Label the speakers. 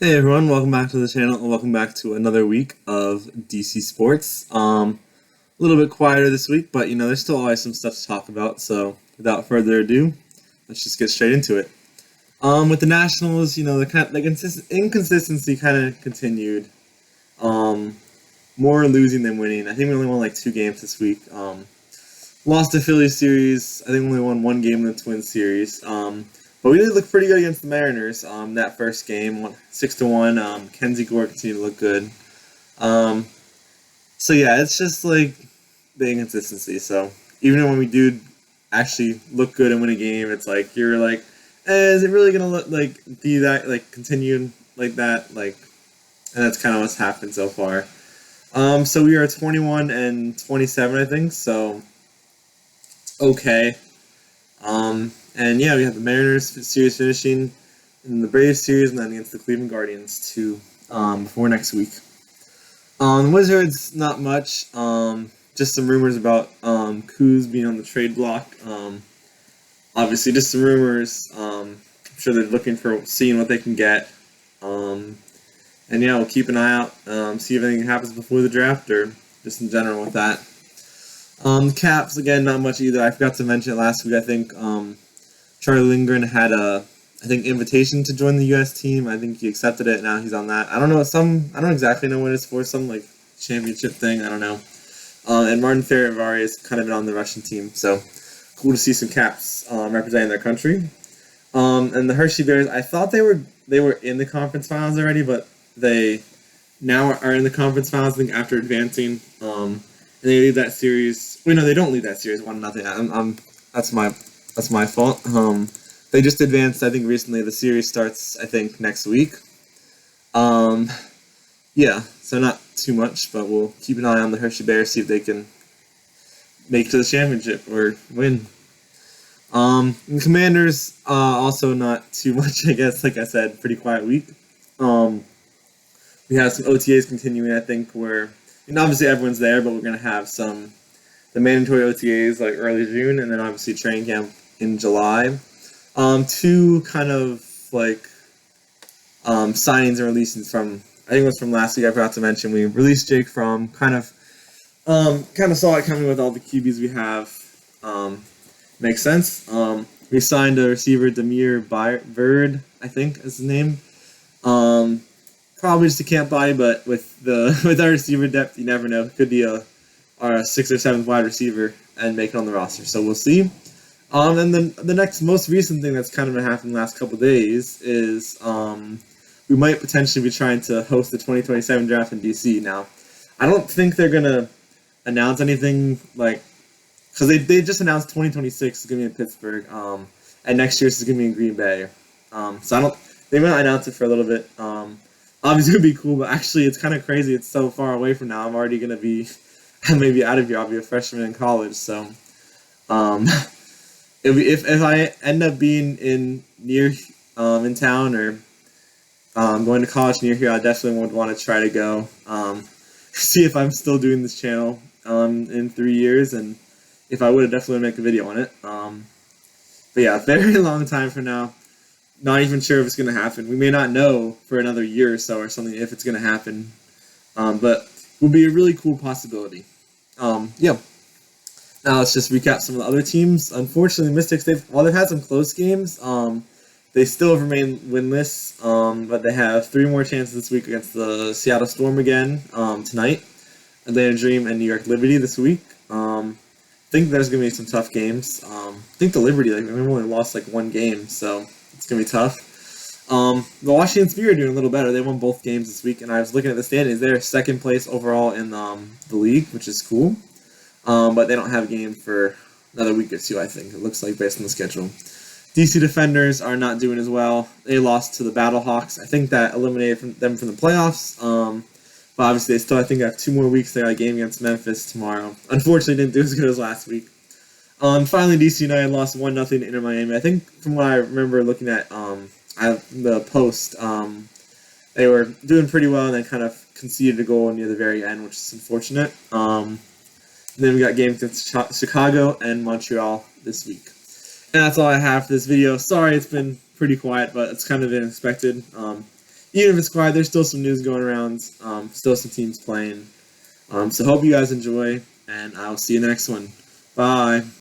Speaker 1: Hey everyone, welcome back to the channel and welcome back to another week of DC Sports. A little bit quieter this week, but there's still always some stuff to talk about, so without further ado, let's just get straight into it. With the Nationals, the inconsistency kind of continued. Um, More losing than winning. I think we only won like 2 games this week. Lost the Phillies series. I think we only won 1 game in the Twins series. But we did look pretty good against the Mariners. That first game, 6-1. Kenzie Gore continued to look good. Um, so yeah, it's just like the inconsistency. So even when we do actually look good and win a game, it's like you're like, is it really gonna look like be that like continue like that like? And that's kind of what's happened so far. So we are 21-27, I think. So okay. And yeah, we have the Mariners series finishing, and the Braves series, and then against the Cleveland Guardians too, before next week. Wizards, not much. Just some rumors about Kuz being on the trade block. Obviously, just some rumors. I'm sure they're looking for seeing what they can get. And yeah, we'll keep an eye out, see if anything happens before the draft or just in general with that. The Caps, again, not much either. I forgot to mention it last week. I think Charlie Lindgren had invitation to join the U.S. team. I think he accepted it. Now he's on that. I don't know. I don't exactly know what it's for. Some like championship thing. I don't know. And Martin Fehervary has kind of been on the Russian team. So cool to see some Caps representing their country. And the Hershey Bears, I thought they were in the conference finals already, but they now are in the conference finals. I think after advancing. And they lead that series. Wait, no, they don't lead that series 1-0. That's my fault. They just advanced. I think recently. The series starts. I think next week. Yeah. So not too much, but we'll keep an eye on the Hershey Bears, see if they can make it to the championship or win. The Commanders, also not too much. I guess, like I said, pretty quiet week. We have some OTAs continuing. I think obviously everyone's there, but we're gonna have the mandatory OTAs like early June, and then obviously training camp in July. Two kind of like signings and releases from I think it was from last week. I forgot to mention we released Jake Fromm. Kind of saw it coming with all the QBs we have. Makes sense. We signed a receiver, Demir Bird, I think is his name. Probably just a camp body, but with our receiver depth, you never know. It could be our 6th or 7th wide receiver and make it on the roster. So we'll see. And then the next most recent thing that's kind of been happening the last couple of days is we might potentially be trying to host the 2027 draft in DC. Now, I don't think they're gonna announce anything like because they just announced 2026 is gonna be in Pittsburgh, and next year's is gonna be in Green Bay. So they might announce it for a little bit. Obviously, it would be cool, but actually, it's kind of crazy. It's so far away from now. I'm already going to be maybe out of here. I'll be a freshman in college. So, if I end up being in town or going to college near here, I definitely would want to try to go see if I'm still doing this channel in 3 years. And if I would, I'd definitely make a video on it. But yeah, very long time from now. Not even sure if it's going to happen. We may not know for another year or so or something if it's going to happen. But it will be a really cool possibility. Yeah. Now let's just recap some of the other teams. Unfortunately, Mystics, while they've had some close games, they still have remained winless. But they have 3 more chances this week against the Seattle Storm again tonight, Atlanta Dream, and New York Liberty this week. I think there's going to be some tough games. I think the Liberty, we've only lost 1 game, so it's going to be tough. The Washington Spirit are doing a little better. They won both games this week, and I was looking at the standings. They're 2nd place overall in the league, which is cool. But they don't have a game for another week or 2, I think. It looks like based on the schedule. DC Defenders are not doing as well. They lost to the Battlehawks. I think that eliminated them from the playoffs. But obviously, they still, I think, have 2 more weeks. They got a game against Memphis tomorrow. Unfortunately, didn't do as good as last week. Finally, DC United lost 1-0 to Inter Miami. I think from what I remember looking at the post, they were doing pretty well and then kind of conceded a goal near the very end, which is unfortunate. And then we got games against Chicago and Montreal this week. And that's all I have for this video. Sorry it's been pretty quiet, but it's kind of been expected. even if it's quiet, there's still some news going around. Still some teams playing. So hope you guys enjoy, and I'll see you in the next one. Bye.